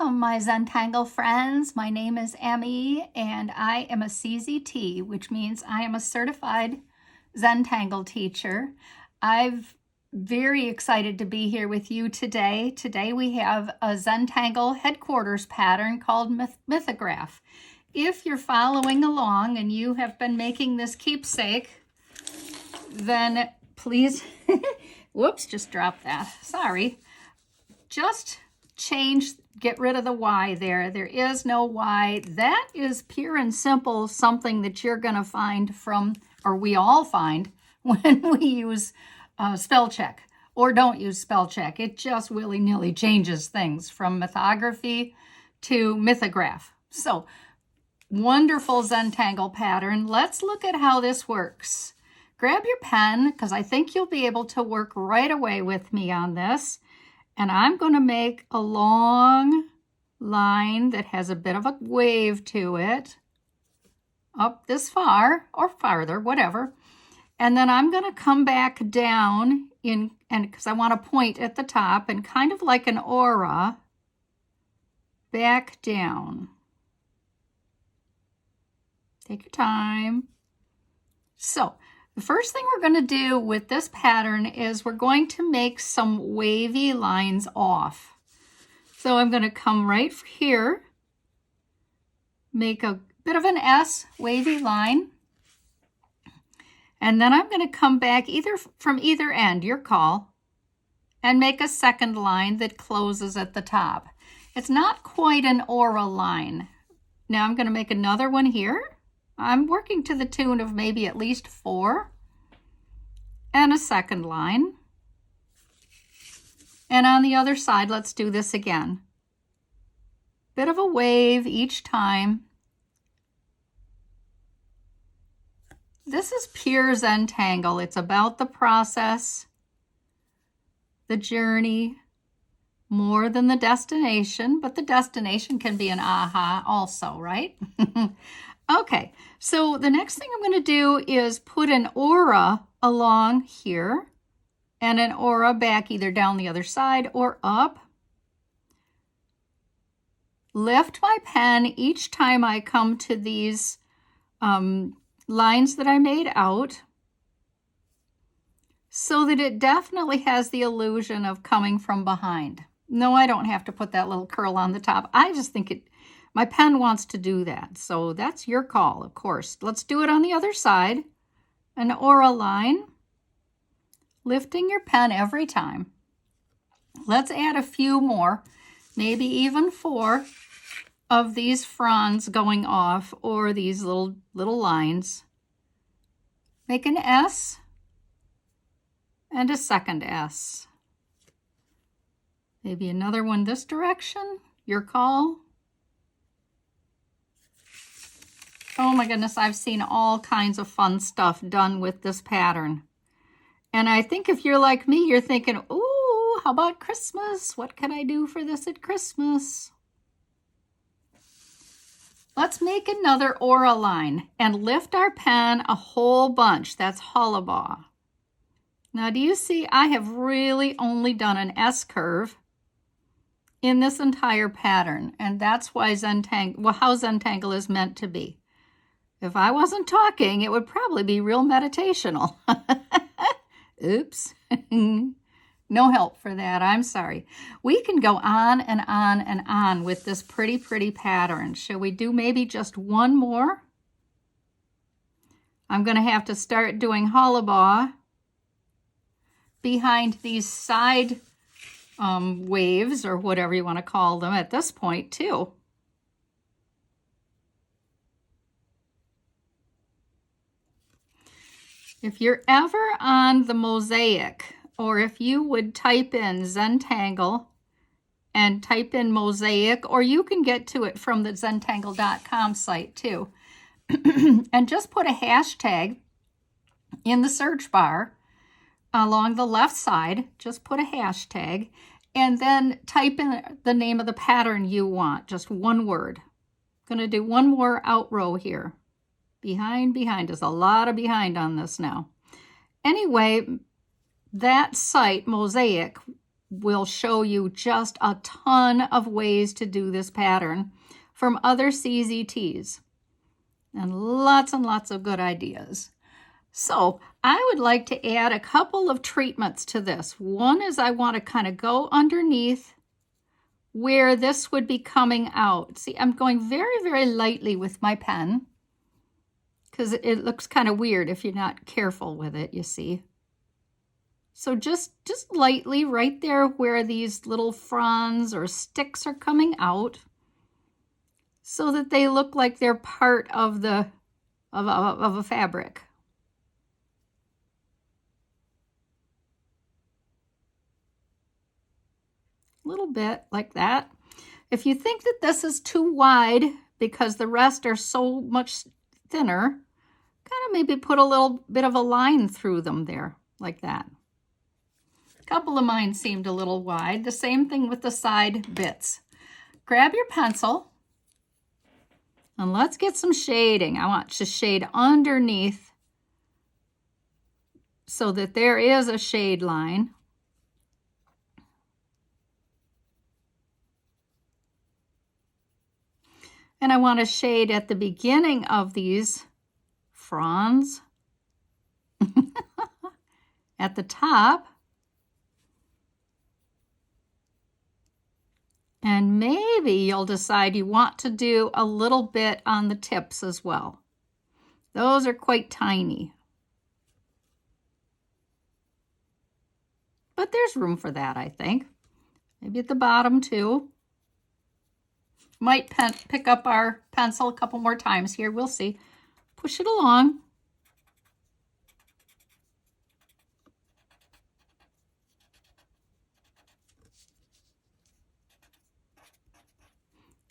Welcome, my Zentangle friends. My name is Emmy, and I am a CZT, which means I am a certified Zentangle teacher. I'm very excited to be here with you today. Today we have a Zentangle headquarters pattern called Mythograph. If you're following along and you have been making this keepsake, then please, whoops, just dropped that. Sorry. Just get rid of the Y there. There is no Y. That is pure and simple something that you're going to find from, or we all find, when we use spell check or don't use spell check. It just willy-nilly changes things from mythography to mythograph. So, wonderful Zentangle pattern. Let's look at how this works. Grab your pen, because I think you'll be able to work right away with me on this. And I'm going to make a long line that has a bit of a wave to it, up this far or farther, whatever. And then I'm going to come back down and because I want to point at the top and kind of like an aura, back down. Take your time. So, the first thing we're going to do with this pattern is we're going to make some wavy lines off. So I'm going to come right here, make a bit of an S wavy line, and then I'm going to come back from either end, your call, and make a second line that closes at the top. It's not quite an aura line. Now I'm going to make another one here. I'm working to the tune of maybe at least 4 and a second line. And on the other side, let's do this again. Bit of a wave each time. This is pure Zentangle. It's about the process, the journey, more than the destination, but the destination can be an aha also, right? Okay, so the next thing I'm going to do is put an aura along here and an aura back either down the other side or up. Lift my pen each time I come to these lines that I made out so that it definitely has the illusion of coming from behind. No, I don't have to put that little curl on the top. I just think my pen wants to do that. So that's your call, of course. Let's do it on the other side. An aura line. Lifting your pen every time. Let's add a few more, maybe even 4 of these fronds going off or these little lines. Make an S and a second S. Maybe another one this direction. Your call. Oh my goodness, I've seen all kinds of fun stuff done with this pattern. And I think if you're like me, you're thinking, ooh, how about Christmas? What can I do for this at Christmas? Let's make another aura line and lift our pen a whole bunch. That's hullabaugh. Now, do you see I have really only done an S curve in this entire pattern, and that's why how Zentangle is meant to be. If I wasn't talking, it would probably be real meditational. Oops. No help for that. I'm sorry. We can go on and on and on with this pretty, pretty pattern. Shall we do maybe just one more? I'm going to have to start doing hullabaugh behind these side waves, or whatever you want to call them at this point, too. If you're ever on the mosaic, or if you would type in Zentangle and type in mosaic, or you can get to it from the Zentangle.com site too, and just put a hashtag in the search bar along the left side, just put a hashtag, and then type in the name of the pattern you want, just one word. I'm going to do one more out row here. Behind. There's a lot of behind on this now. Anyway, that site, Mosaic, will show you just a ton of ways to do this pattern from other CZTs and lots of good ideas. So I would like to add a couple of treatments to this. One is I want to kind of go underneath where this would be coming out. See, I'm going very lightly with my pen because it looks kind of weird if you're not careful with it, you see. So just lightly right there where these little fronds or sticks are coming out so that they look like they're part of a fabric. A little bit like that. If you think that this is too wide because the rest are so much thinner, kind of maybe put a little bit of a line through them there, like that. A couple of mine seemed a little wide. The same thing with the side bits. Grab your pencil and let's get some shading. I want to shade underneath so that there is a shade line. And I want to shade at the beginning of these fronds at the top. And maybe you'll decide you want to do a little bit on the tips as well. Those are quite tiny. But there's room for that, I think. Maybe at the bottom too. Might pick up our pencil a couple more times here. We'll see. Push it along.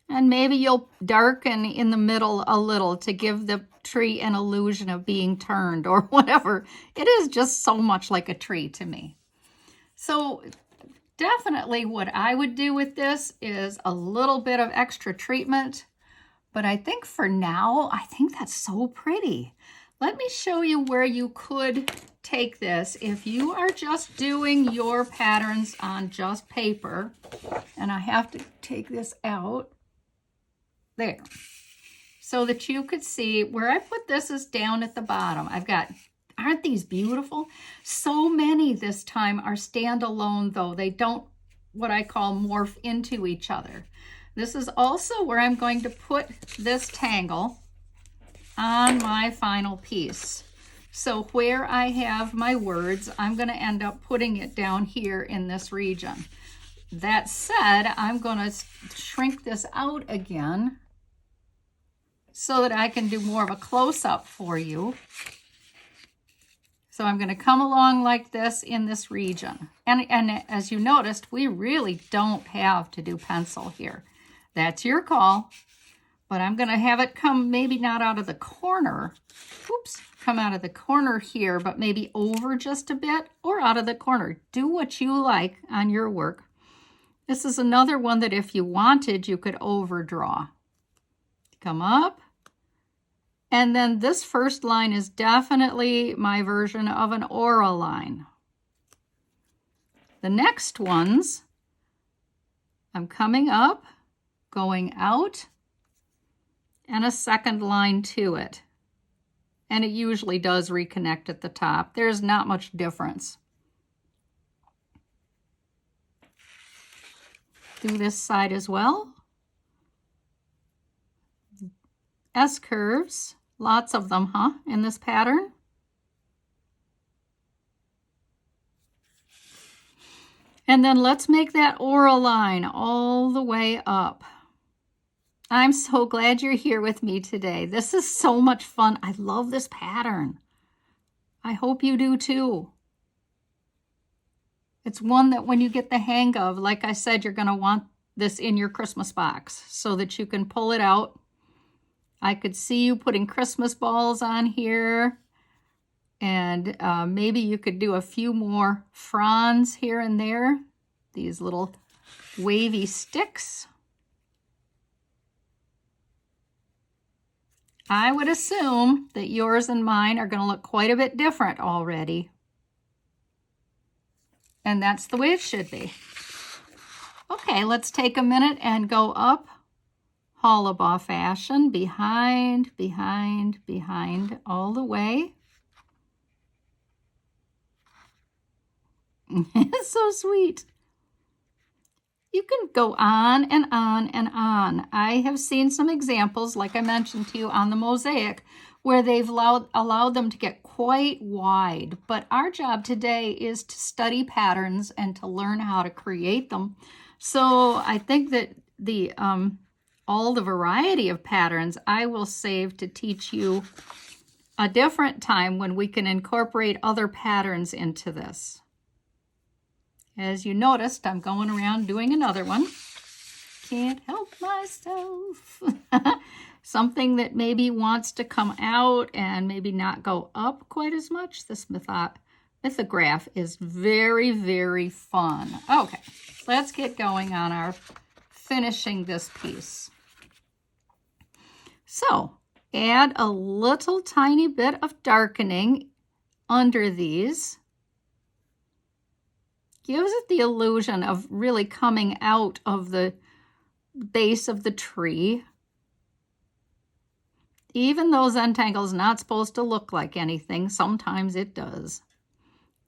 And maybe you'll darken in the middle a little to give the tree an illusion of being turned or whatever. It is just so much like a tree to me. So definitely what I would do with this is a little bit of extra treatment. But I think for now, I think that's so pretty. Let me show you where you could take this if you are just doing your patterns on just paper. And I have to take this out. There. So that you could see where I put this is down at the bottom. I've got, aren't these beautiful? So many this time are standalone though. They don't, what I call, morph into each other. This is also where I'm going to put this tangle on my final piece. So where I have my words, I'm going to end up putting it down here in this region. That said, I'm going to shrink this out again so that I can do more of a close-up for you. So I'm going to come along like this in this region. And as you noticed, we really don't have to do pencil here. That's your call. But I'm going to have it come maybe not out of the corner. Oops, come out of the corner here, but maybe over just a bit or out of the corner. Do what you like on your work. This is another one that if you wanted, you could overdraw. Come up. And then this first line is definitely my version of an aura line. The next ones, I'm coming up, going out, and a second line to it. And it usually does reconnect at the top. There's not much difference. Do this side as well. S-curves, lots of them, in this pattern. And then let's make that aura line all the way up. I'm so glad you're here with me today. This is so much fun. I love this pattern. I hope you do too. It's one that when you get the hang of, like I said, you're going to want this in your Christmas box so that you can pull it out. I could see you putting Christmas balls on here. And maybe you could do a few more fronds here and there. These little wavy sticks. I would assume that yours and mine are going to look quite a bit different already. And that's the way it should be. Okay, let's take a minute and go up Hollabaugh fashion, behind, behind, behind, all the way. It's so sweet. You can go on and on and on. I have seen some examples, like I mentioned to you on the mosaic, where they've allowed them to get quite wide. But our job today is to study patterns and to learn how to create them. So I think that all the variety of patterns I will save to teach you a different time when we can incorporate other patterns into this. As you noticed, I'm going around doing another one. Can't help myself. Something that maybe wants to come out and maybe not go up quite as much. This mythograph is very, very fun. Okay, let's get going on our finishing this piece. So, add a little tiny bit of darkening under these. Gives it the illusion of really coming out of the base of the tree. Even though Zentangle is not supposed to look like anything, sometimes it does.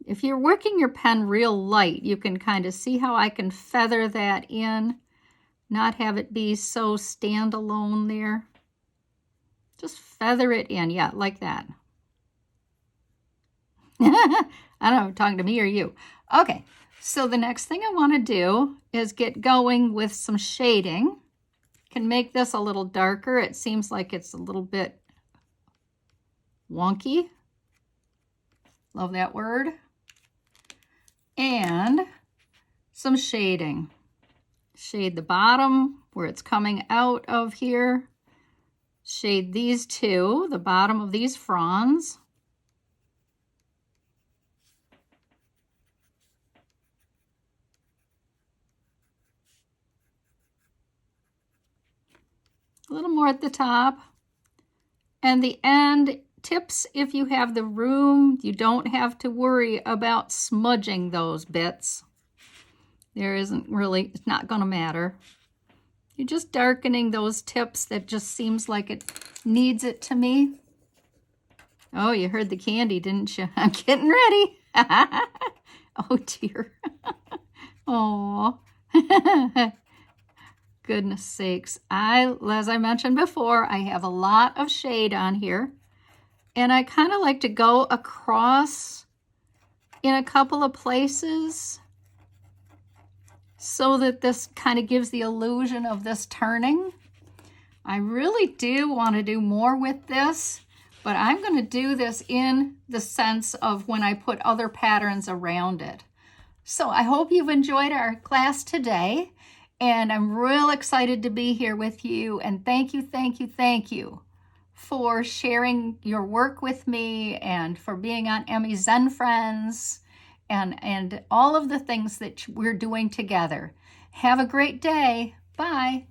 If you're working your pen real light, you can kind of see how I can feather that in, not have it be so standalone there. Just feather it in, yeah, like that. I don't know if I'm talking to me or you. Okay. So the next thing I want to do is get going with some shading. Can make this a little darker. It seems like it's a little bit wonky. Love that word. And some shading. Shade the bottom where it's coming out of here. Shade these two, the bottom of these fronds. A little more at the top. And the end tips, if you have the room, you don't have to worry about smudging those bits. There isn't really, it's not going to matter. You're just darkening those tips that just seems like it needs it to me. Oh, you heard the candy, didn't you? I'm getting ready. Oh, dear. Oh. Goodness sakes. As I mentioned before, I have a lot of shade on here. And I kind of like to go across in a couple of places so that this kind of gives the illusion of this turning. I really do want to do more with this, but I'm going to do this in the sense of when I put other patterns around it. So I hope you've enjoyed our class today. And I'm real excited to be here with you. And thank you, thank you, thank you for sharing your work with me and for being on Emmy's Zen Friends and all of the things that we're doing together. Have a great day. Bye.